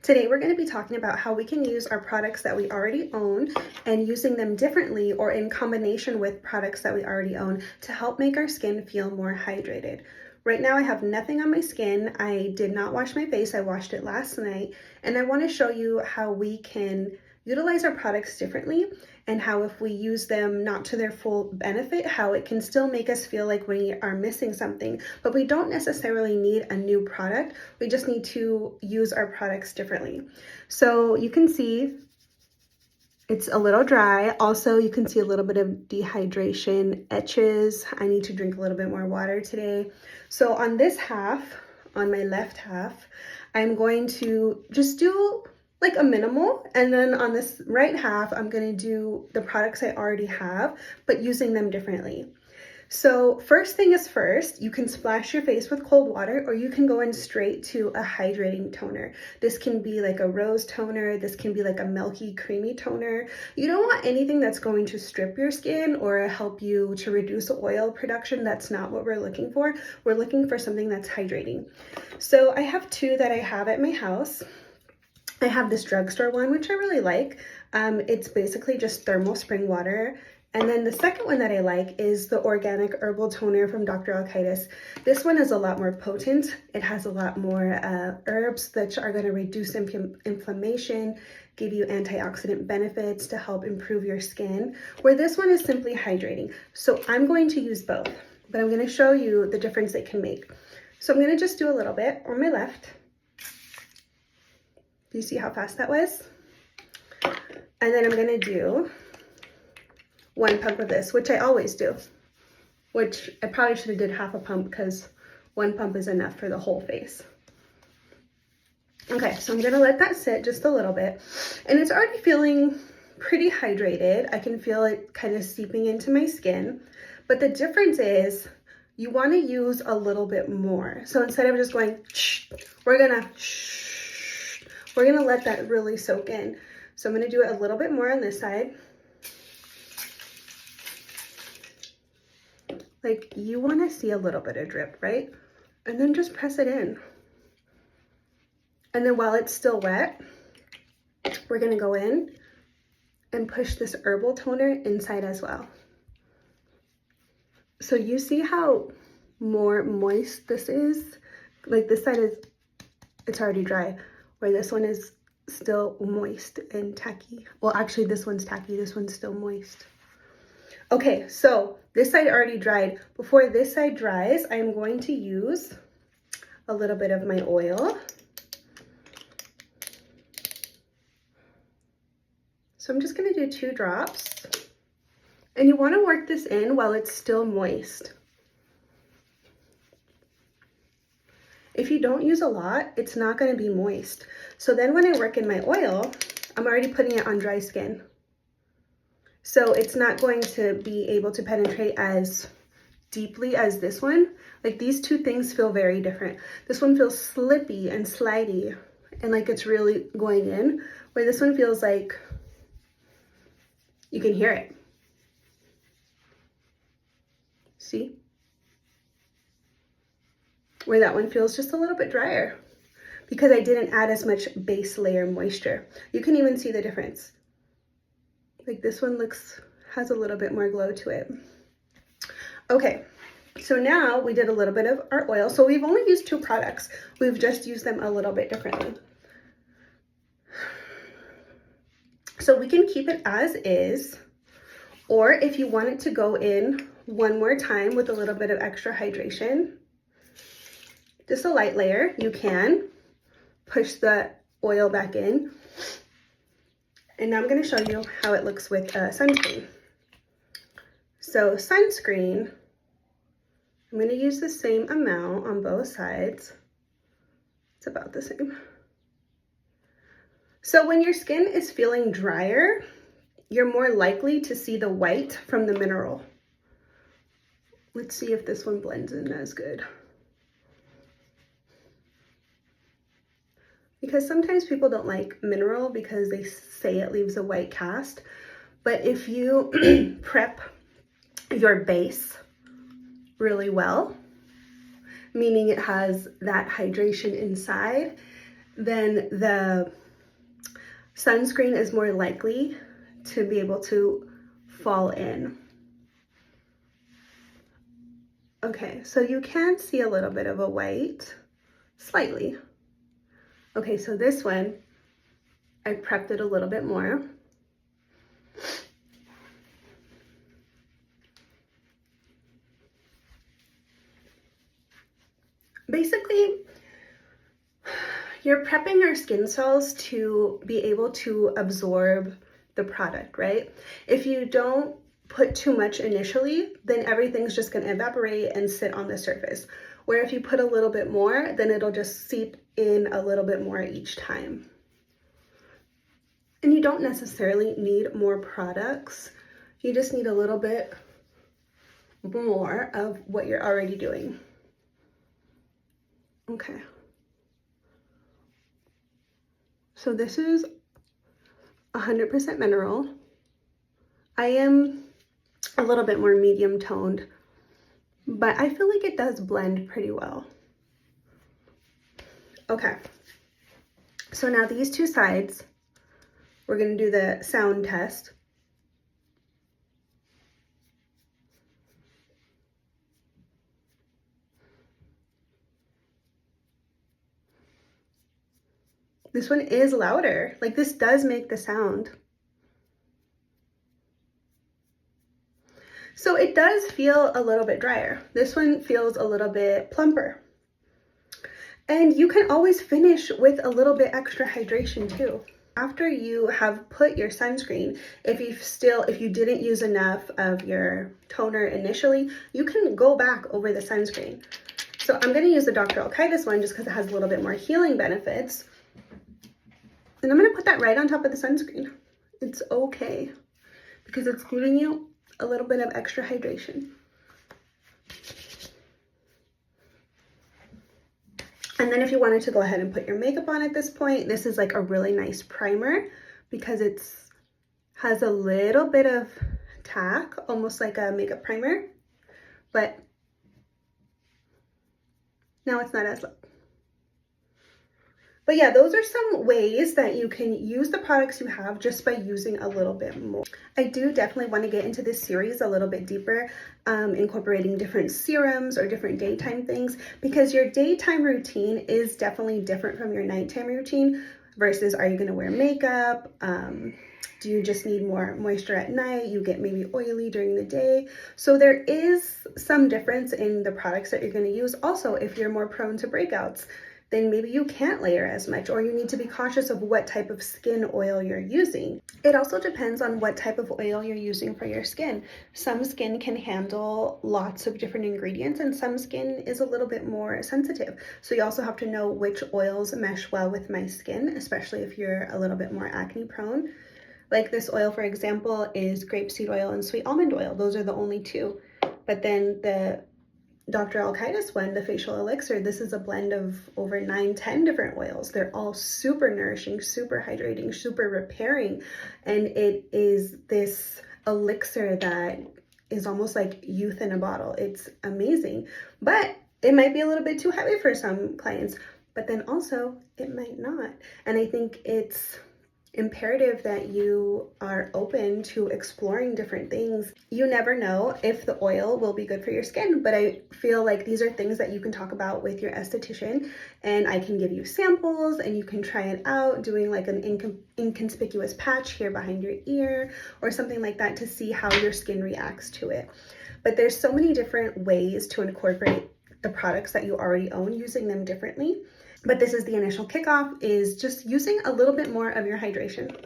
Today we're going to be talking about how we can use our products that we already own and using them differently or in combination with products that we already own to help make our skin feel more hydrated. Right now I have nothing on my skin. I did not wash my face. I washed it last night, and I want to show you how we can utilize our products differently and how if we use them not to their full benefit, how it can still make us feel like we are missing something, but we don't necessarily need a new product. We just need to use our products differently. So you can see it's a little dry. Also, you can see a little bit of dehydration etches. I need to drink a little bit more water today. So on this half, on my left half, I'm going to just do like a minimal, and then on this right half, I'm gonna do the products I already have, but using them differently. So first thing is first, you can splash your face with cold water, or you can go in straight to a hydrating toner. This can be like a rose toner. This can be like a milky, creamy toner. You don't want anything that's going to strip your skin or help you to reduce oil production. That's not what we're looking for. We're looking for something that's hydrating. So I have two that I have at my house. I have this drugstore one, which I really like. It's basically just thermal spring water. And then the second one that I like is the organic herbal toner from Dr. Alkaitis. This one is a lot more potent. It has a lot more herbs that are going to reduce inflammation, give you antioxidant benefits to help improve your skin, where this one is simply hydrating. So I'm going to use both, but I'm going to show you the difference they can make. So I'm going to just do a little bit on my left. Do you see how fast that was? And then I'm gonna do one pump of this, which I always do, which I probably should have did half a pump because one pump is enough for the whole face. Okay, so I'm gonna let that sit just a little bit, and it's already feeling pretty hydrated. I can feel it kind of seeping into my skin, but the difference is you wanna use a little bit more. So instead of just going, shh, we're gonna let that really soak in. So I'm gonna do it a little bit more on this side. Like, you wanna see a little bit of drip, right? And then just press it in. And then while it's still wet, we're gonna go in and push this herbal toner inside as well. So you see how more moist this is? Like this side it's already dry, where this one is still moist and tacky. Well, actually this one's tacky, this one's still moist. Okay, so this side already dried. Before this side dries, I'm going to use a little bit of my oil. So I'm just gonna do 2 drops. And you wanna work this in while it's still moist. If you don't use a lot, it's not gonna be moist. So then when I work in my oil, I'm already putting it on dry skin. So it's not going to be able to penetrate as deeply as this one. Like, these two things feel very different. This one feels slippy and slidey and like it's really going in, where this one feels like you can hear it. See? Where that one feels just a little bit drier because I didn't add as much base layer moisture. You can even see the difference. Like, this one has a little bit more glow to it. Okay, so now we did a little bit of our oil. So we've only used 2 products. We've just used them a little bit differently. So we can keep it as is, or if you want it to go in one more time with a little bit of extra hydration, just a light layer, you can push the oil back in. And now I'm going to show you how it looks with sunscreen. So sunscreen, I'm going to use the same amount on both sides. It's about the same. So when your skin is feeling drier, you're more likely to see the white from the mineral. Let's see if this one blends in as good. Because sometimes people don't like mineral because they say it leaves a white cast. But if you prep your base really well, meaning it has that hydration inside, then the sunscreen is more likely to be able to fall in. Okay, so you can see a little bit of a white, slightly. Okay, so this one, I prepped it a little bit more. Basically, you're prepping your skin cells to be able to absorb the product, right? If you don't put too much initially, then everything's just going to evaporate and sit on the surface. Where if you put a little bit more, then it'll just seep in a little bit more each time. And you don't necessarily need more products. You just need a little bit more of what you're already doing. Okay. So this is 100% mineral. I am a little bit more medium toned, but I feel like it does blend pretty well. Okay. So now these two sides, we're going to do the sound test. This one is louder. Like, this does make the sound. So it does feel a little bit drier. This one feels a little bit plumper. And you can always finish with a little bit extra hydration too. After you have put your sunscreen, if you didn't use enough of your toner initially, you can go back over the sunscreen. So I'm going to use the Dr. Alkaitis one just because it has a little bit more healing benefits. And I'm going to put that right on top of the sunscreen. It's okay because it's giving you a little bit of extra hydration. And then if you wanted to go ahead and put your makeup on at this point, this is like a really nice primer because has a little bit of tack, almost like a makeup primer, but now it's not as light. But yeah, those are some ways that you can use the products you have just by using a little bit more. I do definitely want to get into this series a little bit deeper, incorporating different serums or different daytime things, because your daytime routine is definitely different from your nighttime routine versus, are you going to wear makeup? Do you just need more moisture at night? You get maybe oily during the day. So there is some difference in the products that you're going to use. Also, if you're more prone to breakouts, then maybe you can't layer as much, or you need to be cautious of what type of skin oil you're using. It also depends on what type of oil you're using for your skin. Some skin can handle lots of different ingredients, and some skin is a little bit more sensitive. So you also have to know which oils mesh well with my skin, especially if you're a little bit more acne prone. Like this oil, for example, is grapeseed oil and sweet almond oil. Those are the only two. But then the Dr. Alkaitis one, the facial elixir, this is a blend of over 9-10 different oils. They're all super nourishing, super hydrating, super repairing. And it is this elixir that is almost like youth in a bottle. It's amazing, but it might be a little bit too heavy for some clients, but then also it might not. And I think it's imperative that you are open to exploring different things. You never know if the oil will be good for your skin, but I feel like these are things that you can talk about with your esthetician, and I can give you samples and you can try it out doing like an inconspicuous patch here behind your ear or something like that to see how your skin reacts to it. But there's so many different ways to incorporate the products that you already own, using them differently. But this is the initial kickoff, is just using a little bit more of your hydration.